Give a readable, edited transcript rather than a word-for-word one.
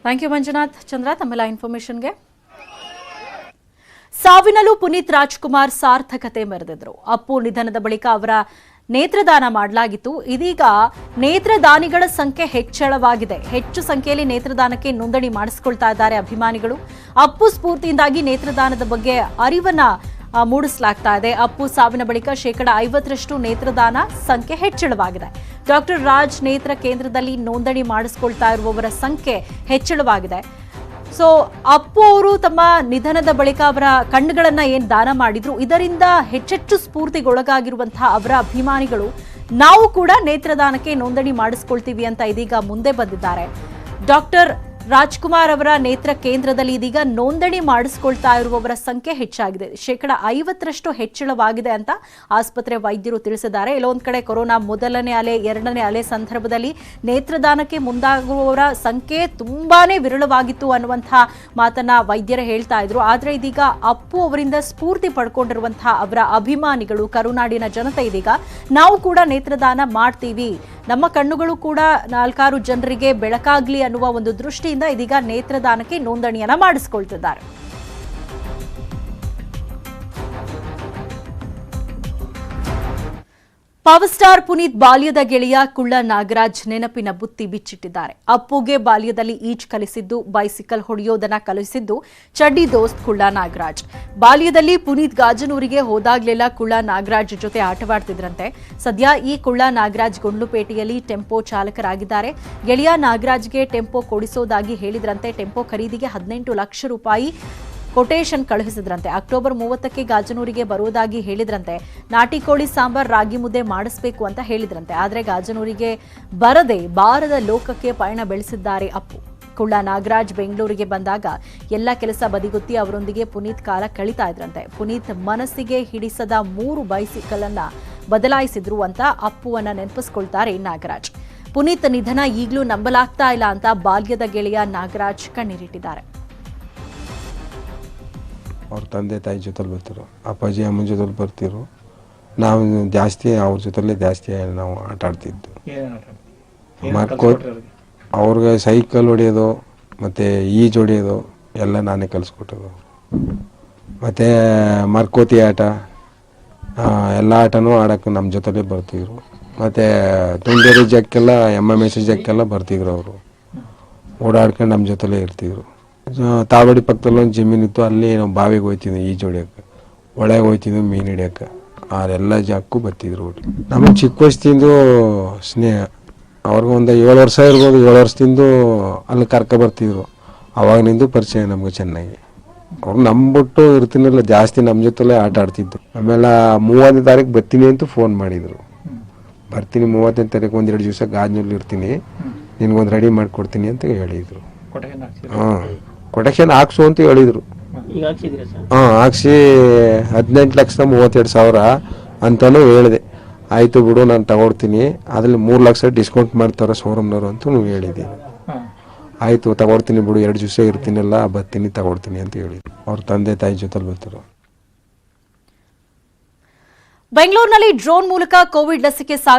Thank you Manjunath. ಚಂದ್ರ, ತಮ್ಮೆಲ್ಲ ಇನ್ಫಾರ್ಮೇಶನ್ಗೆ. ಸಾವಿನಲ್ಲೂ ಪುನೀತ್ ರಾಜ್ಕುಮಾರ್ ಸಾರ್ಥಕತೆ ಮೆರೆದಿದ್ರು. ಅಪ್ಪು ನಿಧನದ ಬಳಿಕ ಅವರ ನೇತ್ರದಾನ ಮಾಡಲಾಗಿತ್ತು. ಇದೀಗ ನೇತ್ರದಾನಿಗಳ ಸಂಖ್ಯೆ ಹೆಚ್ಚಳವಾಗಿದೆ. ಹೆಚ್ಚು ಸಂಖ್ಯೆಯಲ್ಲಿ ನೇತ್ರದಾನಕ್ಕೆ ನೋಂದಣಿ ಮಾಡಿಸಿಕೊಳ್ತಾ ಇದ್ದಾರೆ ಅಭಿಮಾನಿಗಳು. ಅಪ್ಪು ಸ್ಫೂರ್ತಿಯಿಂದಾಗಿ ನೇತ್ರದಾನದ ಬಗ್ಗೆ ಅರಿವನ್ನ ಮೂಡಿಸಲಾಗ್ತಾ ಇದೆ. ಅಪ್ಪು ಸಾವಿನ ಬಳಿಕ 50% ನೇತ್ರದಾನ ಸಂಖ್ಯೆ ಹೆಚ್ಚಳವಾಗಿದೆ. ಡಾಕ್ಟರ್ ರಾಜ್ ನೇತ್ರ ಕೇಂದ್ರದಲ್ಲಿ ನೋಂದಣಿ ಮಾಡಿಸಿಕೊಳ್ತಾ ಇರುವವರ ಸಂಖ್ಯೆ ಹೆಚ್ಚಳವಾಗಿದೆ. ಸೊ ಅಪ್ಪು ಅವರು ತಮ್ಮ ನಿಧನದ ಬಳಿಕ ಅವರ ಕಣ್ಣುಗಳನ್ನ ಏನ್ ದಾನ ಮಾಡಿದ್ರು, ಇದರಿಂದ ಹೆಚ್ಚೆಚ್ಚು ಸ್ಫೂರ್ತಿಗೊಳಗಾಗಿರುವಂತಹ ಅವರ ಅಭಿಮಾನಿಗಳು ನಾವು ಕೂಡ ನೇತ್ರದಾನಕ್ಕೆ ನೋಂದಣಿ ಮಾಡಿಸ್ಕೊಳ್ತೀವಿ ಅಂತ ಇದೀಗ ಮುಂದೆ ಬಂದಿದ್ದಾರೆ. ಡಾಕ್ಟರ್ ರಾಜ್ಕುಮಾರ್ ಅವರ ನೇತ್ರ ಕೇಂದ್ರದಲ್ಲಿ ಇದೀಗ ನೋಂದಣಿ ಮಾಡಿಸಿಕೊಳ್ತಾ ಇರುವವರ ಸಂಖ್ಯೆ ಹೆಚ್ಚಾಗಿದೆ. 50% ಹೆಚ್ಚಳವಾಗಿದೆ ಅಂತ ಆಸ್ಪತ್ರೆ ವೈದ್ಯರು ತಿಳಿಸಿದ್ದಾರೆ. ಇಲ್ಲೊಂದು ಕಡೆ ಕೊರೋನಾ ಮೊದಲನೇ ಅಲೆ, ಎರಡನೇ ಅಲೆ ಸಂದರ್ಭದಲ್ಲಿ ನೇತ್ರದಾನಕ್ಕೆ ಮುಂದಾಗುವವರ ಸಂಖ್ಯೆ ತುಂಬಾನೇ ವಿರಳವಾಗಿತ್ತು ಅನ್ನುವಂತಹ ಮಾತನ್ನ ವೈದ್ಯರೇ ಹೇಳ್ತಾ ಇದ್ರು. ಆದ್ರೆ ಇದೀಗ ಅಪ್ಪು ಅವರಿಂದ ಸ್ಫೂರ್ತಿ ಪಡ್ಕೊಂಡಿರುವಂತಹ ಅವರ ಅಭಿಮಾನಿಗಳು, ಕರುನಾಡಿನ ಜನತೆ ಇದೀಗ ನಾವು ಕೂಡ ನೇತ್ರದಾನ ಮಾಡ್ತೀವಿ, ನಮ್ಮ ಕಣ್ಣುಗಳು ಕೂಡ 4 ಜನರಿಗೆ ಬೆಳಕಾಗ್ಲಿ ಅನ್ನುವ ಒಂದು ದೃಷ್ಟಿಯಿಂದ ಇದೀಗ ನೇತ್ರದಾನಕ್ಕೆ ನೋಂದಣಿಯನ್ನ ಮಾಡಿಸಿಕೊಳ್ತಿದ್ದಾರೆ. ಪವರ್ ಸ್ಟಾರ್ ಪುನೀತ್ ಬಾಲ್ಯದ ಗೆಳೆಯ ಕುಳ್ಳ ನಾಗರಾಜ್ ನೆನಪಿನ ಬುತ್ತಿ ಬಿಚ್ಚಿಟ್ಟಿದ್ದಾರೆ. ಅಪ್ಪುಗೆ ಬಾಲ್ಯದಲ್ಲಿ ಈಜ್ ಕಲಿಸಿದ್ದು, ಬೈಸಿಕಲ್ ಹೊಡೆಯೋದನ್ನ ಕಲಿಸಿದ್ದು ಚಡ್ಡಿ ದೋಸ್ತ್ ಕುಳ್ಳ ನಾಗರಾಜ್. ಬಾಲ್ಯದಲ್ಲಿ ಪುನೀತ್ ಗಾಜನೂರಿಗೆ ಹೋದಾಗ್ಲೆಲ್ಲ ಕುಳ್ಳ ನಾಗರಾಜ್ ಜೊತೆ ಆಟವಾಡ್ತಿದ್ರಂತೆ. ಸದ್ಯ ಈ ಕುಳ್ಳ ನಾಗರಾಜ್ ಗುಂಡ್ಲುಪೇಟೆಯಲ್ಲಿ ಟೆಂಪೋ ಚಾಲಕರಾಗಿದ್ದಾರೆ. ಗೆಳೆಯ ನಾಗರಾಜ್ಗೆ ಟೆಂಪೋ ಕೊಡಿಸೋದಾಗಿ ಹೇಳಿದ್ರಂತೆ. ಟೆಂಪೋ ಖರೀದಿಗೆ 18 ಲಕ್ಷ ರೂಪಾಯಿ ಕೊಟೇಶನ್ ಕಳುಹಿಸಿದ್ರಂತೆ. ಅಕ್ಟೋಬರ್ 30ಕ್ಕೆ ಗಾಜನೂರಿಗೆ ಬರುವುದಾಗಿ ಹೇಳಿದ್ರಂತೆ. ನಾಟಿ ಕೋಳಿ ಸಾಂಬಾರ್, ರಾಗಿ ಮುದ್ದೆ ಮಾಡಿಸಬೇಕು ಅಂತ ಹೇಳಿದ್ರಂತೆ. ಆದರೆ ಗಾಜನೂರಿಗೆ ಬರದೆ ಬಾರದ ಲೋಕಕ್ಕೆ ಪಯಣ ಬೆಳೆಸಿದ್ದಾರೆ ಅಪ್ಪು. ಕುಳ್ಳ ನಾಗರಾಜ್ ಬೆಂಗಳೂರಿಗೆ ಬಂದಾಗ ಎಲ್ಲ ಕೆಲಸ ಬದಿಗುತ್ತಿ ಅವರೊಂದಿಗೆ ಪುನೀತ್ ಕಾಲ ಕಳೀತಾ ಇದ್ರಂತೆ. ಪುನೀತ್ ಮನಸ್ಸಿಗೆ ಹಿಡಿಸದ 3 ಬೈಸಿಕಲ್ ಅನ್ನ ಬದಲಾಯಿಸಿದ್ರು ಅಂತ ಅಪ್ಪುವನ್ನ ನೆನಪಿಸ್ಕೊಳ್ತಾರೆ ನಾಗರಾಜ್. ಪುನೀತ್ ನಿಧನ ಈಗಲೂ ನಂಬಲಾಗ್ತಾ ಇಲ್ಲ ಅಂತ ಬಾಲ್ಯದ ಗೆಳೆಯ ನಾಗರಾಜ್ ಕಣ್ಣೀರಿಟ್ಟಿದ್ದಾರೆ. ಅವ್ರ ತಂದೆ ತಾಯಿ ಜೊತೆಲಿ ಬರ್ತಿರು, ಅಪ್ಪಾಜಿ ಅಮ್ಮನ ಜೊತೆಲಿ ಬರ್ತಿರು. ನಾವು ಜಾಸ್ತಿ ಅವ್ರ ಜೊತೆಲೇ ಜಾಸ್ತಿ ನಾವು ಆಟ ಆಡ್ತಿದ್ದು. ಅವ್ರಿಗೆ ಸೈಕಲ್ ಹೊಡೆಯೋದು ಮತ್ತು ಈಜು ಹೊಡೆಯೋದು ಎಲ್ಲ ನಾನೇ ಕಲಿಸ್ಕೊಟ್ಟದು. ಮತ್ತು ಮರ್ಕೋತಿ ಆಟ, ಎಲ್ಲ ಆಟನೂ ಆಡೋಕ್ಕೆ ನಮ್ಮ ಜೊತೆಲೇ ಬರ್ತಿದ್ರು. ಮತ್ತು ತುಂಡೇರಿ ಜಕ್ಕೆಲ್ಲ MMS ಜಕ್ಕೆಲ್ಲ ಬರ್ತಿದ್ರು. ಅವರು ಓಡಾಡ್ಕೊಂಡು ನಮ್ಮ ಜೊತೆಲೇ ಇರ್ತಿದ್ರು. ತಾವಡಿ ಪಕ್ಕದಲ್ಲಿ ಒಂದು ಜಮೀನಿತ್ತು, ಅಲ್ಲಿ ನಾವು ಬಾವಿಗೆ ಹೋಗ್ತಿದ್ವಿ ಈಜು ಹೊಡಿಯೋಕ್ಕೆ, ಒಳಗೆ ಹೋಗ್ತಿದ್ವಿ ಮೀನು ಹಿಡಿಯೋಕ್ಕೆ. ಅದೆಲ್ಲ ಜಾಗಕ್ಕೂ ಬರ್ತಿದ್ರು. ನಮಗೆ ಚಿಕ್ಕ ವಯಸ್ಸಿಂದು ಸ್ನೇಹ. ಅವ್ರಿಗೆ ಒಂದು 7 ವರ್ಷ ಇರ್ಬೋದು, 7 ವರ್ಷದಿಂದ ಅಲ್ಲಿ ಬರ್ತಿದ್ರು. ಅವಾಗಿನಿಂದ ಪರಿಚಯ ನಮ್ಗೆ ಚೆನ್ನಾಗಿ. ಅವ್ರು ನಂಬಿಟ್ಟು ಇರ್ತೀನಿಲ್ಲ, ಜಾಸ್ತಿ ನಮ್ಮ ಜೊತೆಲೇ ಆಟ ಆಡ್ತಿದ್ದು. ಆಮೇಲೆ 30ನೇ ತಾರೀಕು ಬರ್ತೀನಿ ಅಂತ ಫೋನ್ ಮಾಡಿದರು. ಬರ್ತೀನಿ 30ನೇ ತಾರೀಕು 1-2 ದಿವಸ ಗಾಜನಲ್ಲಿ ಇರ್ತೀನಿ, ನಿನ್ಗೊಂದು ರೆಡಿ ಮಾಡಿಕೊಡ್ತೀನಿ ಅಂತ ಹೇಳಿದರು. ಹಾಂ, ಕೊಟೇಶನ್ ಹಾಕ್ಸು ಅಂತ ಹೇಳಿದರು. ಹಾಂ, ಹಾಕ್ಸಿ 18,32,000 ಅಂತಲೂ ಹೇಳಿದೆ. ಆಯಿತು ಬಿಡು, ನಾನು ತಗೊಡ್ತೀನಿ, ಅದರಲ್ಲಿ 3 ಲಕ್ಷ ಡಿಸ್ಕೌಂಟ್ ಮಾಡ್ತಾರೆ ಶೋರೂಮ್ನವರು ಅಂತ ನೀವು ಹೇಳಿದ್ದೀನಿ. ಆಯಿತು ತಗೊಡ್ತೀನಿ ಬಿಡು, 2 ದಿವಸ ಇರ್ತೀನಲ್ಲ, ಬರ್ತೀನಿ ತಗೊಡ್ತೀನಿ ಅಂತ ಹೇಳಿದ್ರು. ಅವ್ರ ತಂದೆ ತಾಯಿ ಜೊತೆಲಿ ಬರ್ತಾರೆ. ಬೆಂಗಳೂರಿನಲ್ಲಿ ಡ್ರೋನ್ ಮೂಲಕ ಕೋವಿಡ್ ಲಸಿಕೆ ಸಾಗಣೆ